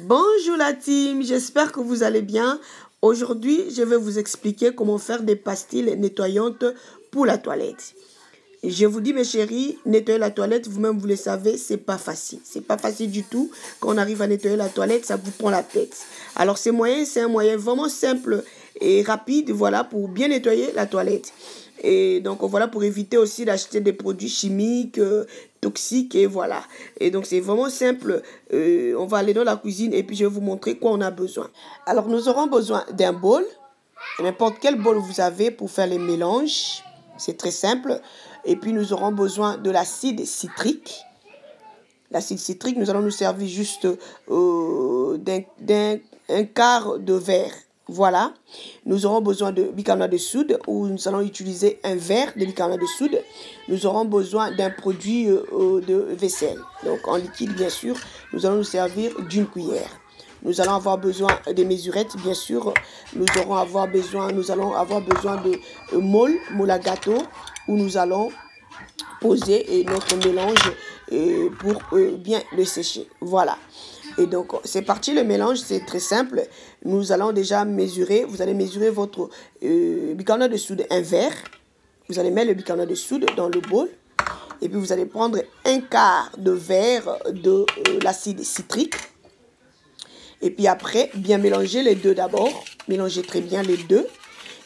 Bonjour la team, j'espère que vous allez bien. Aujourd'hui, je vais vous expliquer comment faire des pastilles nettoyantes pour la toilette. Et je vous dis mes chéris, nettoyer la toilette, vous-même vous le savez, c'est pas facile. C'est pas facile du tout. Quand on arrive à nettoyer la toilette, ça vous prend la tête. Alors c'est un moyen vraiment simple et rapide, voilà, pour bien nettoyer la toilette. Et donc voilà, pour éviter aussi d'acheter des produits chimiques, toxiques, et voilà. Et donc c'est vraiment simple. On va aller dans la cuisine et puis je vais vous montrer quoi on a besoin. Alors nous aurons besoin d'un bol, n'importe quel bol vous avez pour faire les mélanges. C'est très simple. Et puis nous aurons besoin de l'acide citrique. L'acide citrique, nous allons nous servir juste d'un quart de verre. Voilà. Nous aurons besoin de bicarbonate de soude, où nous allons utiliser un verre de bicarbonate de soude. Nous aurons besoin d'un produit de vaisselle. Donc en liquide, bien sûr, nous allons nous servir d'une cuillère. Nous allons avoir besoin des mesurettes, bien sûr. Nous allons avoir besoin de moule à gâteau, où nous allons poser notre mélange pour bien le sécher. Voilà. Et donc, c'est parti, le mélange, c'est très simple. Nous allons déjà mesurer. Vous allez mesurer votre bicarbonate de soude, un verre. Vous allez mettre le bicarbonate de soude dans le bol. Et puis, vous allez prendre un quart de verre de l'acide citrique. Et puis après, bien mélanger les deux d'abord. Mélangez très bien les deux.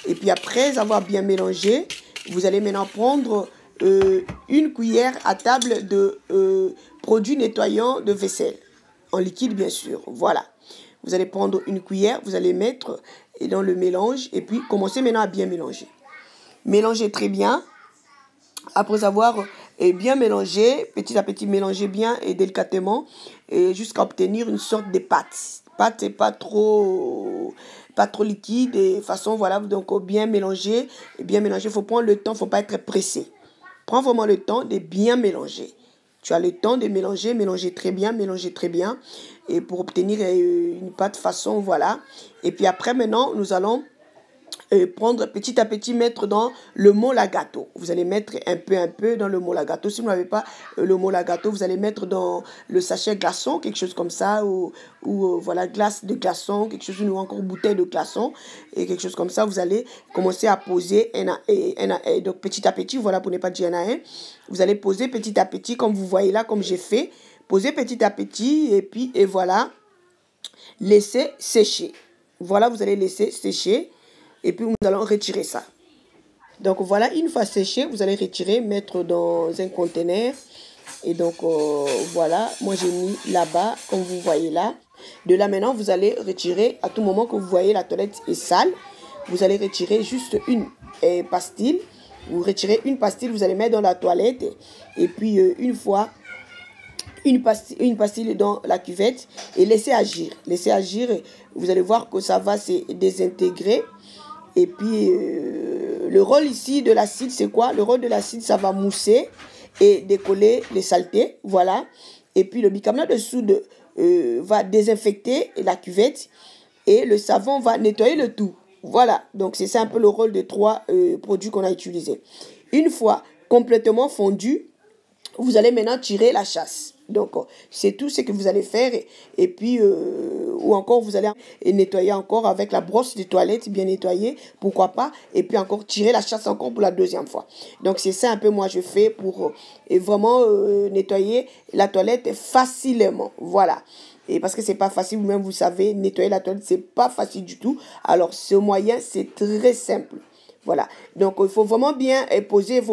Et puis après avoir bien mélangé, vous allez maintenant prendre une cuillère à table de produits nettoyants de vaisselle. En liquide, bien sûr. Voilà. Vous allez prendre une cuillère, vous allez mettre dans le mélange. Et puis, commencez maintenant à bien mélanger. Mélangez très bien. Après avoir bien mélangé, petit à petit, mélangez bien et délicatement jusqu'à obtenir une sorte de pâte. Pâte pas trop liquide et façon voilà, donc bien mélanger. Il faut prendre le temps, il faut pas être pressé. Prends vraiment le temps de bien mélanger. Tu as le temps de mélanger très bien, et pour obtenir une pâte façon voilà. Et puis après maintenant, nous allons prendre petit à petit, mettre dans le moule à gâteau. Vous allez mettre un peu dans le moule à gâteau. Si vous n'avez pas le moule à gâteau, vous allez mettre dans le sachet glaçon, quelque chose comme ça, ou voilà, glace de glaçon, quelque chose, ou encore bouteille de glaçon, et quelque chose comme ça. Vous allez commencer à poser donc petit à petit, voilà, pour ne pas dire un à un. Vous allez poser petit à petit, comme vous voyez là, comme j'ai fait. Poser petit à petit, et voilà, laisser sécher. Voilà, vous allez laisser sécher. Et puis, nous allons retirer ça. Donc, voilà, une fois séché, vous allez retirer, mettre dans un conteneur. Et donc, voilà, moi, j'ai mis là-bas, comme vous voyez là. De là, maintenant, vous allez retirer, à tout moment que vous voyez la toilette est sale, vous allez retirer juste une pastille. Vous retirez une pastille, vous allez mettre dans la toilette. Et puis, une fois une pastille dans la cuvette et laissez agir. Laissez agir, vous allez voir que ça va se désintégrer. Et puis, le rôle ici de l'acide, c'est quoi? Le rôle de l'acide, ça va mousser et décoller les saletés. Voilà. Et puis, le bicarbonate de soude va désinfecter la cuvette et le savon va nettoyer le tout. Voilà. Donc, c'est ça un peu le rôle des trois produits qu'on a utilisés. Une fois complètement fondu, vous allez maintenant tirer la chasse. Donc, c'est tout ce que vous allez faire. Et puis, ou encore, vous allez nettoyer encore avec la brosse de toilette bien nettoyée. Pourquoi pas. Et puis, encore tirer la chasse encore pour la deuxième fois. Donc, c'est ça un peu moi je fais pour vraiment nettoyer la toilette facilement. Voilà. Et parce que c'est pas facile, vous-même vous savez, nettoyer la toilette, c'est pas facile du tout. Alors, ce moyen, c'est très simple. Voilà. Donc, il faut vraiment bien poser. Il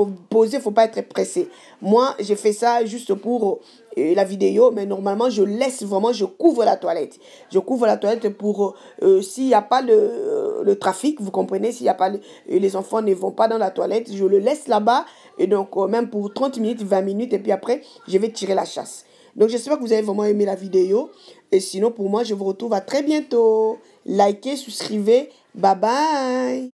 faut pas être pressé. Moi, j'ai fait ça juste pour la vidéo, mais normalement, je couvre la toilette. Je couvre la toilette pour, s'il n'y a pas le trafic, vous comprenez, s'il n'y a pas, les enfants ne vont pas dans la toilette, je le laisse là-bas. Et donc, même pour 30 minutes, 20 minutes, et puis après, je vais tirer la chasse. Donc, j'espère que vous avez vraiment aimé la vidéo. Et sinon, pour moi, je vous retrouve à très bientôt. Likez, souscrivez. Bye bye.